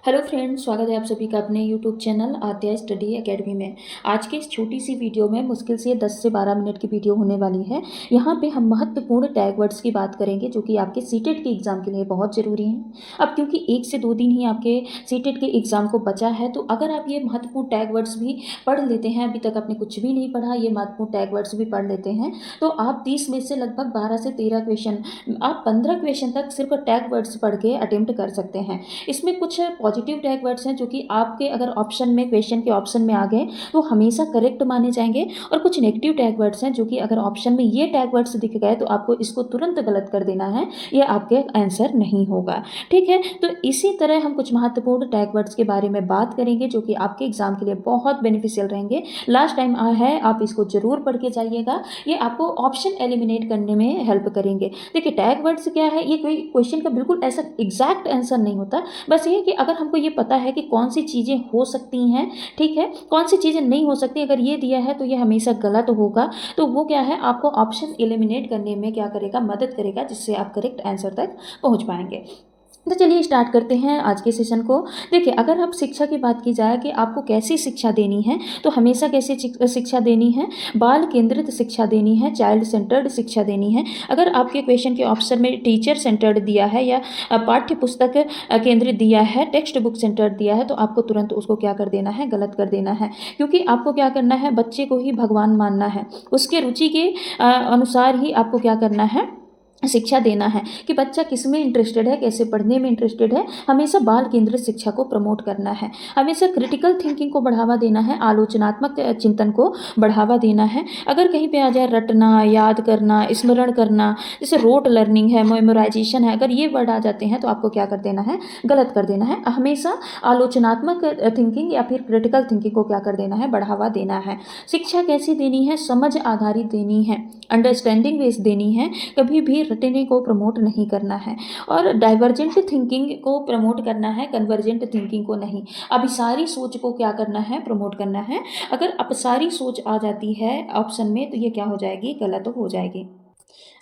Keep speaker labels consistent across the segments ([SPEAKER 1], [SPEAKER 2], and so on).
[SPEAKER 1] Hello friends, स्वागत है आप सभी का अपने यूट्यूब चैनल आद्या स्टडी एकेडमी में। आज के इस छोटी सी वीडियो में मुश्किल से 10 से 12 मिनट की वीडियो होने वाली है। यहाँ पे हम महत्वपूर्ण टैग वर्ड्स की बात करेंगे जो कि आपके सीटेट के एग्ज़ाम के लिए बहुत ज़रूरी हैं। अब क्योंकि 1 से 2 दिन ही आपके सीटेट के एग्ज़ाम को बचा है, तो अगर आप ये महत्वपूर्ण टैग वर्ड्स भी पढ़ लेते हैं, अभी तक आपने कुछ भी नहीं पढ़ा, ये महत्वपूर्ण टैग वर्ड्स भी पढ़ लेते हैं, तो आप 30 में से लगभग 12 से 13 क्वेश्चन, आप 15 क्वेश्चन तक सिर्फ टैग वर्ड्स पढ़ के अटेम्प्ट कर सकते हैं। इसमें कुछ पॉजिटिव टैग वर्ड्स हैं जो कि आपके अगर ऑप्शन में, क्वेश्चन के ऑप्शन में आ गए तो हमेशा करेक्ट माने जाएंगे, और कुछ नेगेटिव टैग वर्ड्स हैं जो कि अगर ऑप्शन में ये टैग वर्ड्स दिख गए तो आपको इसको तुरंत गलत कर देना है, ये आपके आंसर नहीं होगा। ठीक है, तो इसी तरह हम कुछ महत्वपूर्ण टैग वर्ड्स के बारे में बात करेंगे जो कि आपके एग्जाम के लिए बहुत बेनिफिशियल रहेंगे। लास्ट टाइम है, आप इसको जरूर पढ़ के जाइएगा, ये आपको ऑप्शन एलिमिनेट करने में हेल्प करेंगे। देखिए, टैग वर्ड्स क्या है, ये कोई क्वेश्चन का बिल्कुल ऐसा एग्जैक्ट आंसर नहीं होता, बस ये कि अगर हमको ये पता है कि कौन सी चीज़ें हो सकती हैं, ठीक है, कौन सी चीज़ें नहीं हो सकती, अगर ये दिया है तो ये हमेशा गलत होगा, तो वो क्या है, आपको ऑप्शन एलिमिनेट करने में क्या करेगा, मदद करेगा, जिससे आप करेक्ट आंसर तक पहुंच पाएंगे। तो चलिए स्टार्ट करते हैं आज के सेशन को। देखिए, अगर आप शिक्षा की बात की जाए कि आपको कैसी शिक्षा देनी है, तो हमेशा कैसी शिक्षा देनी है, बाल केंद्रित शिक्षा देनी है, चाइल्ड सेंटर्ड शिक्षा देनी है। अगर आपके क्वेश्चन के ऑप्शन में टीचर सेंटर्ड दिया है या पाठ्य पुस्तक केंद्रित दिया है, टेक्स्ट बुक सेंटर्ड दिया है, तो आपको तुरंत उसको क्या कर देना है, गलत कर देना है। क्योंकि आपको क्या करना है, बच्चे को ही भगवान मानना है, उसके रुचि के अनुसार ही आपको क्या करना है, शिक्षा देना है कि बच्चा किस में इंटरेस्टेड है, कैसे पढ़ने में इंटरेस्टेड है। हमेशा बाल केंद्रित शिक्षा को प्रमोट करना है, हमेशा क्रिटिकल थिंकिंग को बढ़ावा देना है, आलोचनात्मक चिंतन को बढ़ावा देना है। अगर कहीं पे आ जाए रटना, याद करना, स्मरण करना, जैसे रोट लर्निंग है, मेमोराइजेशन है, अगर ये वर्ड आ जाते हैं तो आपको क्या कर देना है, गलत कर देना है। हमेशा आलोचनात्मक थिंकिंग या फिर क्रिटिकल थिंकिंग को क्या कर देना है, बढ़ावा देना है। शिक्षा कैसी देनी है, समझ आधारित देनी है, अंडरस्टैंडिंग बेस्ड देनी है, कभी भी रटने को प्रमोट नहीं करना है, और डाइवर्जेंट थिंकिंग को प्रमोट करना है, कन्वर्जेंट थिंकिंग को नहीं। अभिसारी सोच को क्या करना है, प्रमोट करना है। अगर अपसारी सोच आ जाती है ऑप्शन में तो ये क्या हो जाएगी, गलत हो जाएगी।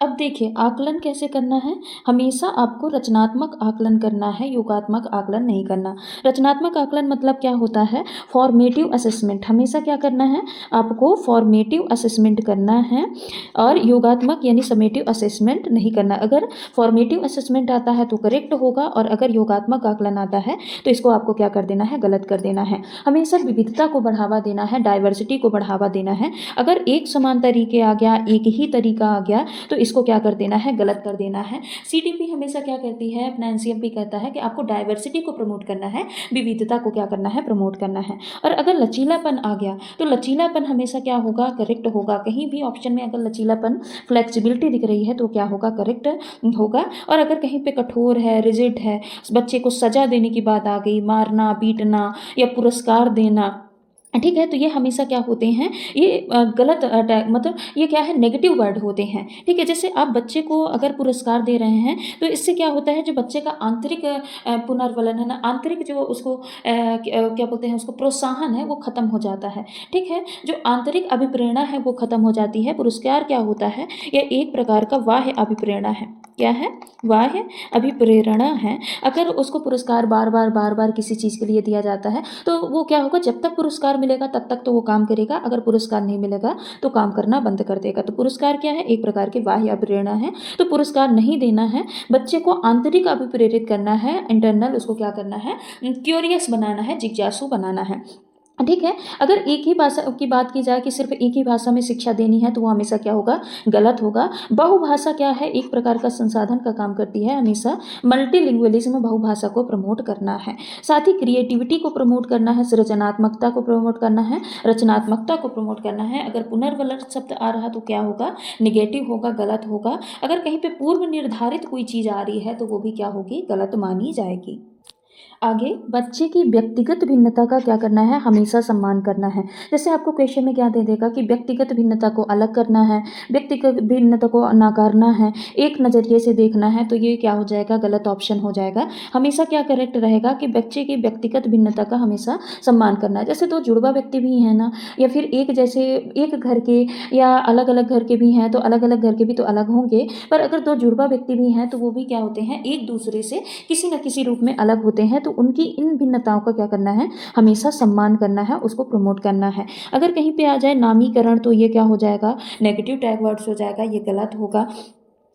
[SPEAKER 1] अब देखिए, आकलन कैसे करना है, हमेशा आपको रचनात्मक आकलन करना है, योगात्मक आकलन नहीं करना। रचनात्मक आकलन मतलब क्या होता है, फॉर्मेटिव असेसमेंट, हमेशा क्या करना है, आपको फॉर्मेटिव असेसमेंट करना है, और योगात्मक यानी समेटिव असेसमेंट नहीं करना। अगर फॉर्मेटिव असेसमेंट आता है तो करेक्ट होगा, और अगर योगात्मक आकलन आता है तो इसको आपको क्या कर देना है, गलत कर देना है। हमेशा विविधता को बढ़ावा देना है, डाइवर्सिटी को बढ़ावा देना है। अगर एक समान तरीके आ गया, एक ही तरीका आ गया, तो इसको क्या कर देना है, गलत कर देना है। सीटीपी हमेशा क्या कहती है, अपना एनसीएमपी कहता है कि आपको डाइवर्सिटी को प्रमोट करना है, विविधता को क्या करना है, प्रमोट करना है। और अगर लचीलापन आ गया तो लचीलापन हमेशा क्या होगा, करेक्ट होगा। कहीं भी ऑप्शन में अगर लचीलापन, फ्लेक्सिबिलिटी दिख रही है तो क्या होगा, करेक्ट होगा। और अगर कहीं पे कठोर है, रिजिड है, बच्चे को सजा देने की बात आ गई, मारना, पीटना या पुरस्कार देना, ठीक है, तो ये हमेशा क्या होते हैं, ये गलत मतलब ये क्या है, नेगेटिव वर्ड होते हैं। ठीक है, जैसे आप बच्चे को अगर पुरस्कार दे रहे हैं तो इससे क्या होता है, जो बच्चे का आंतरिक पुनर्वलन है ना, आंतरिक जो उसको क्या बोलते हैं, उसको प्रोत्साहन है, वो खत्म हो जाता है। ठीक है, जो आंतरिक अभिप्रेरणा है वो खत्म हो जाती है। पुरस्कार क्या होता है, यह एक प्रकार का बाह्य अभिप्रेरणा है। क्या है, बाह्य अभिप्रेरणा है। अगर उसको पुरस्कार बार बार किसी चीज़ के लिए दिया जाता है तो वो क्या होगा, जब तक पुरस्कार मिलेगा तब तक तो वो काम करेगा, अगर पुरस्कार नहीं मिलेगा तो काम करना बंद कर देगा। तो पुरस्कार क्या है, एक प्रकार की बाह्य अभिप्रेरणा है। तो पुरस्कार नहीं देना है, बच्चे को आंतरिक अभिप्रेरित करना है, इंटरनल उसको क्या करना है, क्यूरियस बनाना है, जिज्ञासु बनाना है। ठीक है, अगर एक ही भाषा की बात की जाए कि सिर्फ एक ही भाषा में शिक्षा देनी है तो वो हमेशा क्या होगा, गलत होगा। बहुभाषा क्या है, एक प्रकार का संसाधन का काम करती है। हमेशा मल्टीलिंग्वलिज्म, बहुभाषा को प्रमोट करना है। साथ ही क्रिएटिविटी को प्रमोट करना है, सृजनात्मकता को प्रमोट करना है, रचनात्मकता को प्रमोट करना है। अगर पुनर्वलन शब्द आ रहा तो क्या होगा, निगेटिव होगा, गलत होगा। अगर कहीं पे पूर्व निर्धारित कोई चीज़ आ रही है तो वो भी क्या होगी, गलत मानी जाएगी। आगे, बच्चे की व्यक्तिगत भिन्नता का क्या करना है, हमेशा सम्मान करना है। जैसे आपको क्वेश्चन में क्या दे देगा कि व्यक्तिगत भिन्नता को अलग करना है, व्यक्तिगत भिन्नता को नकारना है, एक नज़रिए से देखना है, तो ये क्या हो जाएगा, गलत ऑप्शन हो जाएगा। हमेशा क्या करेक्ट रहेगा कि बच्चे की व्यक्तिगत भिन्नता का हमेशा सम्मान करना है। जैसे दो जुड़वा व्यक्ति भी हैं ना, या फिर एक जैसे एक घर के या अलग अलग घर के भी हैं, तो अलग अलग घर के भी तो अलग होंगे, पर अगर दो जुड़वा व्यक्ति भी हैं तो वो भी क्या होते हैं, एक दूसरे से किसी न किसी रूप में अलग होते हैं तो उनकी इन भिन्नताओं का क्या करना है, हमेशा सम्मान करना है, उसको प्रमोट करना है। अगर कहीं पे आ जाए नामीकरण तो ये क्या हो जाएगा, नेगेटिव टैग वर्ड्स हो जाएगा, ये गलत होगा।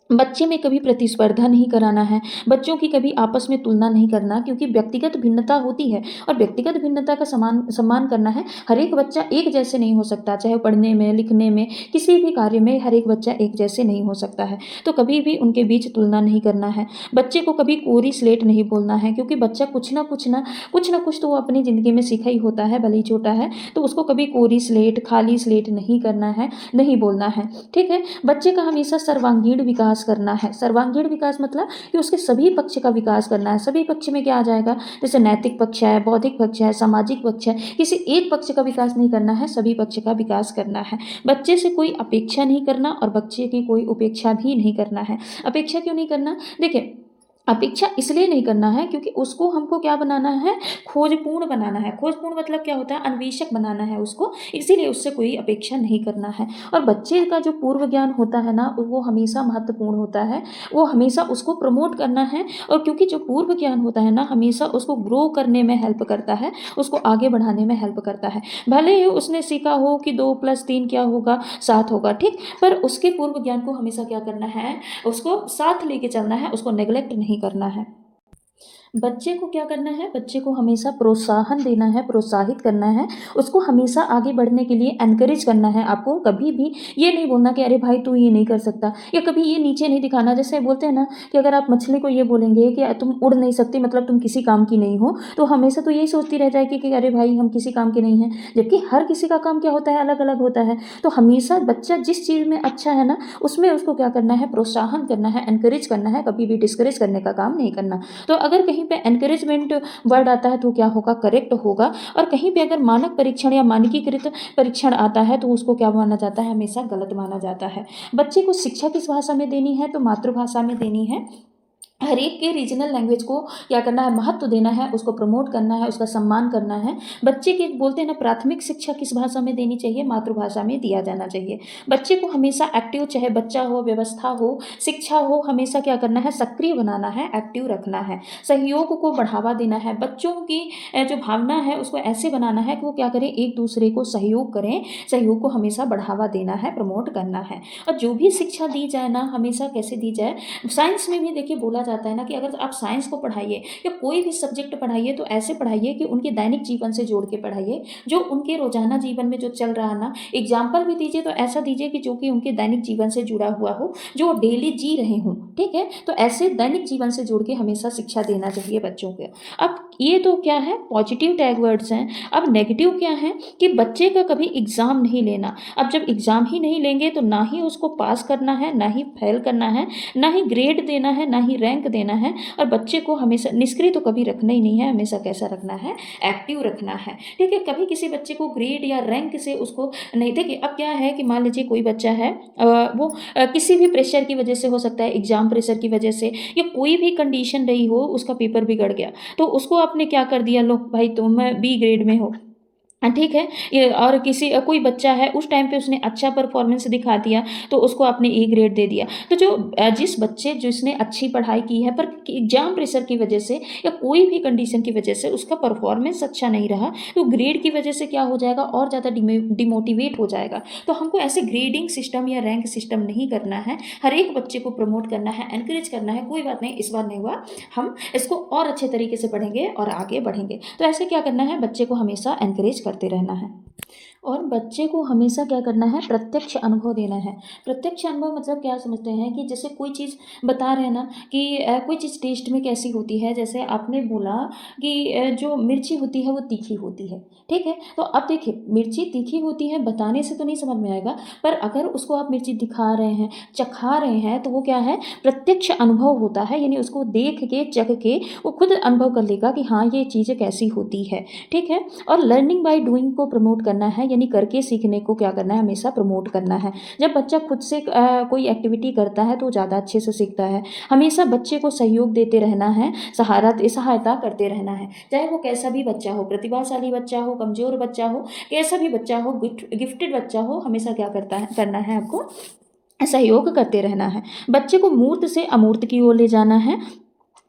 [SPEAKER 1] बच्चे में कभी प्रतिस्पर्धा नहीं कराना है, बच्चों की कभी आपस में तुलना नहीं करना, क्योंकि व्यक्तिगत भिन्नता होती है और व्यक्तिगत भिन्नता का सम्मान करना है। हर एक बच्चा एक जैसे नहीं हो सकता, चाहे पढ़ने में, लिखने में, किसी भी कार्य में हर एक बच्चा एक जैसे नहीं हो सकता है, तो कभी भी उनके बीच तुलना नहीं करना है। बच्चे को कभी कोरी स्लेट नहीं बोलना है, क्योंकि बच्चा कुछ ना कुछ तो वो अपनी ज़िंदगी में सीखा ही होता है, भले ही छोटा है, तो उसको कभी कोरी स्लेट, खाली स्लेट नहीं करना है, नहीं बोलना है। ठीक है, बच्चे का हमेशा सर्वांगीण विकास करना है। सर्वांगीण विकास मतलब कि उसके सभी पक्ष का विकास करना है। सभी पक्ष में क्या आ जाएगा, जैसे नैतिक पक्ष है, बौद्धिक पक्ष है, सामाजिक पक्ष है, किसी एक पक्ष का विकास नहीं करना है, सभी पक्ष का विकास करना है। बच्चे से कोई अपेक्षा नहीं करना और बच्चे की कोई उपेक्षा भी नहीं करना है। अपेक्षा क्यों नहीं करना, देखिए अपेक्षा इसलिए नहीं करना है क्योंकि उसको हमको क्या बनाना है, खोजपूर्ण बनाना है। खोजपूर्ण मतलब क्या होता है, अन्वेषक बनाना है उसको, इसीलिए उससे कोई अपेक्षा नहीं करना है। और बच्चे का जो पूर्व ज्ञान होता है ना, वो हमेशा महत्वपूर्ण होता है, वो हमेशा उसको प्रमोट करना है। और क्योंकि जो पूर्व ज्ञान होता है ना, हमेशा उसको ग्रो करने में हेल्प करता है, उसको आगे बढ़ाने में हेल्प करता है। भले ही उसने सीखा हो कि 2+3 क्या होगा, 7 होगा, ठीक, पर उसके पूर्व ज्ञान को हमेशा क्या करना है, उसको साथ लेके चलना है, उसको नेग्लेक्ट नहीं करना है। बच्चे को क्या करना है, बच्चे को हमेशा प्रोत्साहन देना है, प्रोत्साहित करना है, उसको हमेशा आगे बढ़ने के लिए एनकरेज करना है। आपको कभी भी ये नहीं बोलना कि अरे भाई तू ये नहीं कर सकता, या कभी ये नीचे नहीं दिखाना। जैसे बोलते हैं ना कि अगर आप मछली को ये बोलेंगे कि तुम उड़ नहीं सकती, मतलब तुम किसी काम की नहीं हो, तो हमेशा तो यही सोचती रह जाएगी कि अरे भाई हम किसी काम के नहीं हैं, जबकि हर किसी का काम क्या होता है, अलग अलग होता है। तो हमेशा बच्चा जिस चीज़ में अच्छा है ना, उसमें उसको क्या करना है, प्रोत्साहन करना है, एनकरेज करना है, कभी भी डिस्करेज करने का काम नहीं करना। तो अगर कहीं पे एनकरेजमेंट वर्ड आता है तो क्या होगा, करेक्ट होगा। और कहीं पे अगर मानक परीक्षण या मानकीकृत परीक्षण आता है तो उसको क्या माना जाता है, हमेशा गलत माना जाता है। बच्चे को शिक्षा किस भाषा में देनी है, तो मातृभाषा में देनी है। हर एक के रीजनल लैंग्वेज को क्या करना है, महत्व देना है, उसको प्रमोट करना है, उसका सम्मान करना है। बच्चे के बोलते हैं ना, प्राथमिक शिक्षा किस भाषा में देनी चाहिए, मातृभाषा में दिया जाना चाहिए। बच्चे को हमेशा एक्टिव, चाहे बच्चा हो, व्यवस्था हो, शिक्षा हो, हमेशा क्या करना है, सक्रिय बनाना है, एक्टिव रखना है। सहयोग को बढ़ावा देना है। बच्चों की जो भावना है उसको ऐसे बनाना है कि वो क्या करें, एक दूसरे को सहयोग करें, सहयोग को हमेशा बढ़ावा देना है, प्रमोट करना है। और जो भी शिक्षा दी जाए ना, हमेशा कैसे दी जाए, साइंस में भी देखिए बोला जाता है ना कि अगर आप साइंस को पढ़ाइए या कोई भी सब्जेक्ट पढ़ाइए तो ऐसे पढ़ाइए कि उनके दैनिक जीवन से जोड़ के पढ़ाइए, जो उनके रोजाना जीवन में जो चल रहा है ना। एग्जाम्पल भी दीजिए तो ऐसा दीजिए कि जो कि उनके दैनिक जीवन से जुड़ा हुआ हो, जो डेली जी रहे हों, ठीक है। तो ऐसे दैनिक जीवन से जोड़ के हमेशा शिक्षा देना चाहिए बच्चों को। अब ये तो क्या है, पॉजिटिव टैग वर्ड्स हैं। अब नेगेटिव क्या है कि बच्चे का कभी एग्जाम नहीं लेना। अब जब एग्जाम ही नहीं लेंगे तो ना ही उसको पास करना है, ना ही फेल करना है, ना ही ग्रेड देना है, ना ही रैंक देना है। और बच्चे को हमेशा निष्क्रिय तो कभी रखना ही नहीं है, हमेशा कैसा रखना है, एक्टिव रखना है, ठीक है। कभी किसी बच्चे को ग्रेड या रैंक से उसको नहीं, देखिए अब क्या है कि मान लीजिए कोई बच्चा है, वो किसी भी प्रेशर की वजह से हो सकता है, एग्जाम प्रेशर की वजह से या कोई भी कंडीशन रही हो, उसका पेपर बिगड़ गया, तो उसको आपने क्या कर दिया, लो भाई तुम बी ग्रेड में हो, ठीक है। ये और किसी कोई बच्चा है उस टाइम पे उसने अच्छा परफॉर्मेंस दिखा दिया तो उसको आपने ए ग्रेड दे दिया। तो जो जिस बच्चे जिसने अच्छी पढ़ाई की है पर एग्जाम प्रेशर की वजह से या कोई भी कंडीशन की वजह से उसका परफॉर्मेंस अच्छा नहीं रहा, तो ग्रेड की वजह से क्या हो जाएगा, और ज़्यादा डिमोटिवेट हो जाएगा। तो हमको ऐसे ग्रेडिंग सिस्टम या रैंक सिस्टम नहीं करना है, हर एक बच्चे को प्रमोट करना है, एनकरेज करना है। कोई बात नहीं, इस बार नहीं हुआ, हम इसको और अच्छे तरीके से पढ़ेंगे और आगे बढ़ेंगे। तो ऐसे क्या करना है, बच्चे को हमेशा एनकरेज करते रहना है। और बच्चे को हमेशा क्या करना है, प्रत्यक्ष अनुभव देना है। प्रत्यक्ष अनुभव मतलब क्या समझते हैं कि जैसे कोई चीज़ बता रहे हैं ना कि कोई चीज़ टेस्ट में कैसी होती है। जैसे आपने बोला कि जो मिर्ची होती है वो तीखी होती है, ठीक है। तो अब देखिए मिर्ची तीखी होती है, बताने से तो नहीं समझ में आएगा, पर अगर उसको आप मिर्ची दिखा रहे हैं, चखा रहे हैं, तो वो क्या है, प्रत्यक्ष अनुभव होता है। यानी उसको देख के, चख के वो खुद अनुभव कर लेगा कि हाँ ये चीज़ कैसी होती है, ठीक है। और लर्निंग बाय डूइंग को प्रमोट करना है, यानी करके सीखने को क्या करना है, हमेशा प्रमोट करना है। जब बच्चा खुद से कोई एक्टिविटी करता है तो ज़्यादा अच्छे से सीखता है। हमेशा बच्चे को सहयोग देते रहना है, सहायता करते रहना है, चाहे वो कैसा भी बच्चा हो, प्रतिभाशाली बच्चा हो, कमज़ोर बच्चा हो, कैसा भी बच्चा हो, गिफ्टेड बच्चा हो, हमेशा क्या करना है आपको, सहयोग करते रहना है। बच्चे को मूर्त से अमूर्त की ओर ले जाना है।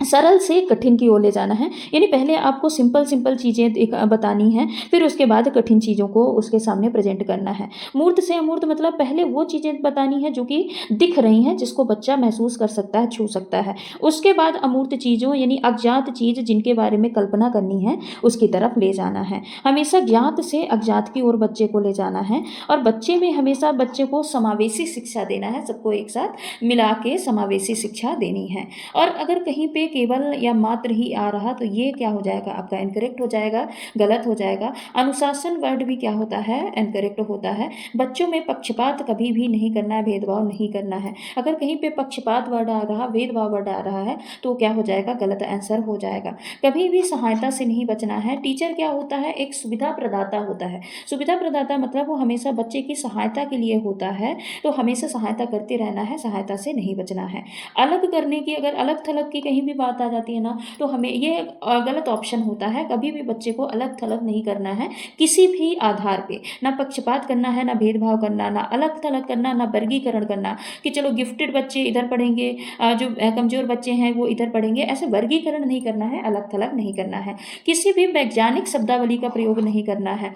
[SPEAKER 1] सरल से कठिन की ओर ले जाना है। यानी पहले आपको सिंपल सिंपल चीज़ें बतानी हैं, फिर उसके बाद कठिन चीज़ों को उसके सामने प्रेजेंट करना है। मूर्त से अमूर्त मतलब पहले वो चीज़ें बतानी है जो कि दिख रही हैं, जिसको बच्चा महसूस कर सकता है, छू सकता है। उसके बाद अमूर्त चीज़ों यानी अज्ञात चीज़ जिनके बारे में कल्पना करनी है, उसकी तरफ ले जाना है। हमेशा ज्ञात से अज्ञात की ओर बच्चे को ले जाना है और बच्चे में हमेशा बच्चे को समावेशी शिक्षा देना है, सबको एक साथ मिला के समावेशी शिक्षा देनी है। और अगर कहीं पे केवल या मात्र ही आ रहा तो ये क्या हो जाएगा, आपका इनकरेक्ट हो जाएगा, गलत हो जाएगा। अनुशासन वर्ड भी क्या होता है, इनकरेक्ट होता है। बच्चों में पक्षपात कभी भी नहीं करना है, भेदभाव नहीं करना है। अगर कहीं पे पक्षपात वर्ड आ रहा, भेदभाव वर्ड आ रहा है तो क्या हो जाएगा, गलत आंसर हो जाएगा। कभी भी सहायता से नहीं बचना है। टीचर क्या होता है, एक सुविधा प्रदाता होता है। सुविधा प्रदाता मतलब वो हमेशा बच्चे की सहायता के लिए होता है, तो हमेशा सहायता करते रहना है, सहायता से नहीं बचना है। अलग करने की, अगर अलग थलग की कहीं भी बात आ जाती है ना, तो हमें ये गलत ऑप्शन होता है। कभी भी बच्चे को अलग थलग नहीं करना है किसी भी आधार पे, ना पक्षपात करना है, ना भेदभाव करना, ना अलग थलग करना, ना वर्गीकरण करना कि चलो गिफ्टेड बच्चे इधर पढ़ेंगे, जो कमजोर बच्चे हैं वो इधर पढ़ेंगे, ऐसे वर्गीकरण नहीं करना है, अलग थलग नहीं करना है। किसी भी वैज्ञानिक शब्दावली का प्रयोग नहीं करना है।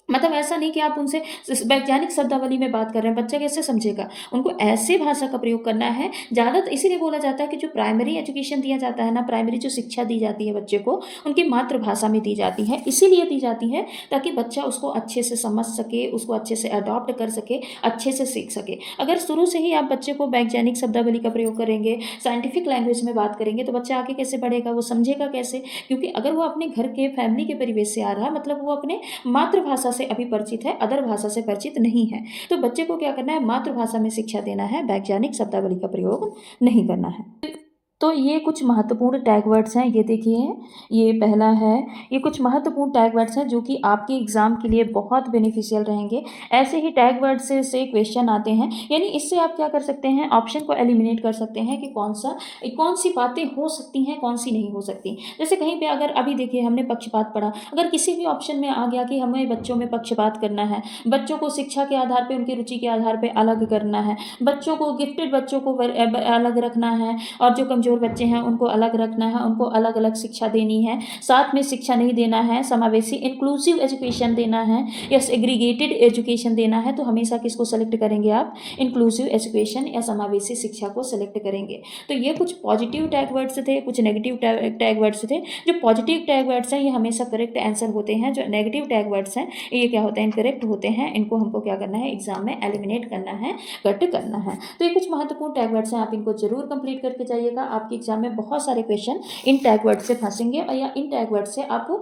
[SPEAKER 1] मतलब ऐसा नहीं कि आप उनसे वैज्ञानिक शब्दावली में बात कर रहे हैं, बच्चा कैसे समझेगा। उनको ऐसे भाषा का प्रयोग करना है। ज़्यादा इसीलिए बोला जाता है कि जो प्राइमरी एजुकेशन दिया जाता है ना, प्राइमरी जो शिक्षा दी जाती है बच्चे को, उनकी मातृभाषा में दी जाती है। इसीलिए दी जाती है ताकि बच्चा उसको अच्छे से समझ सके, उसको अच्छे से अडॉप्ट कर सके, अच्छे से सीख सके। अगर शुरू से ही आप बच्चे को वैज्ञानिक शब्दावली का प्रयोग करेंगे, साइंटिफिक लैंग्वेज में बात करेंगे, तो बच्चा आगे कैसे बढ़ेगा, वो समझेगा कैसे। क्योंकि अगर वो अपने घर के फैमिली के परिवेश से आ रहा, मतलब वो अपने मातृभाषा से अभी परिचित है, अदर भाषा से परिचित नहीं है। तो बच्चे को क्या करना है, मातृभाषा में शिक्षा देना है, वैज्ञानिक शब्दावली का प्रयोग नहीं करना है। तो ये कुछ महत्वपूर्ण टैग वर्ड्स हैं, ये देखिए, ये पहला है। ये कुछ महत्वपूर्ण टैग वर्ड्स हैं जो कि आपके एग्जाम के लिए बहुत बेनिफिशियल रहेंगे। ऐसे ही टैग वर्ड से क्वेश्चन आते हैं, यानी इससे आप क्या कर सकते हैं, ऑप्शन को एलिमिनेट कर सकते हैं कि कौन सी बातें हो सकती हैं, कौन सी नहीं हो सकती। जैसे कहीं पे अगर अभी देखिए हमने पक्षपात पढ़ा, अगर किसी भी ऑप्शन में आ गया कि हमें बच्चों में पक्षपात करना है, बच्चों को शिक्षा के आधार पर, उनकी रुचि के आधार पर अलग करना है, बच्चों को गिफ्टेड बच्चों को अलग रखना है, और जो कमजोर बच्चे हैं उनको अलग रखना है, उनको अलग अलग शिक्षा देनी है, साथ में शिक्षा नहीं देना है, समावेशी इंक्लूसिव एजुकेशन देना है या सेग्रीगेटेड एजुकेशन देना है, तो हमेशा किसको सेलेक्ट करेंगे आप, इंक्लूसिव एजुकेशन या समावेशी शिक्षा को सेलेक्ट करेंगे। तो ये कुछ पॉजिटिव टैग वर्ड्स थे, कुछ नेगेटिव टैग वर्ड्स थे। जो पॉजिटिव टैग वर्ड्स हैं ये हमेशा करेक्ट आंसर होते हैं, जो नेगेटिव टैग वर्ड्स हैं ये क्या होते हैं, इनकरेक्ट होते हैं। इनको हमको क्या करना है, एग्जाम में एलिमिनेट करना है, कट करना है। तो ये कुछ महत्वपूर्ण टैग वर्ड्स हैं, आप इनको जरूर कंप्लीट करके जाइएगा। आपके एग्जाम में बहुत सारे क्वेश्चन इन टैग वर्ड से फंसेंगे, और या इन टैग वर्ड से आपको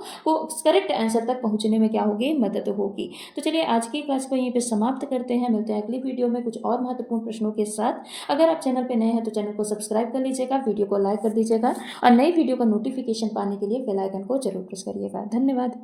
[SPEAKER 1] करेक्ट आंसर तक पहुंचने में क्या होगी, मदद होगी। तो चलिए आज की क्लास को यहीं पे समाप्त करते हैं, मिलते हैं अगली वीडियो में कुछ और महत्वपूर्ण प्रश्नों के साथ। अगर आप चैनल पे नए हैं तो चैनल को सब्सक्राइब कर लीजिएगा, वीडियो को लाइक कर दीजिएगा, और नई वीडियो का नोटिफिकेशन पाने के लिए बेल आइकन को जरूर प्रेस करिएगा। धन्यवाद।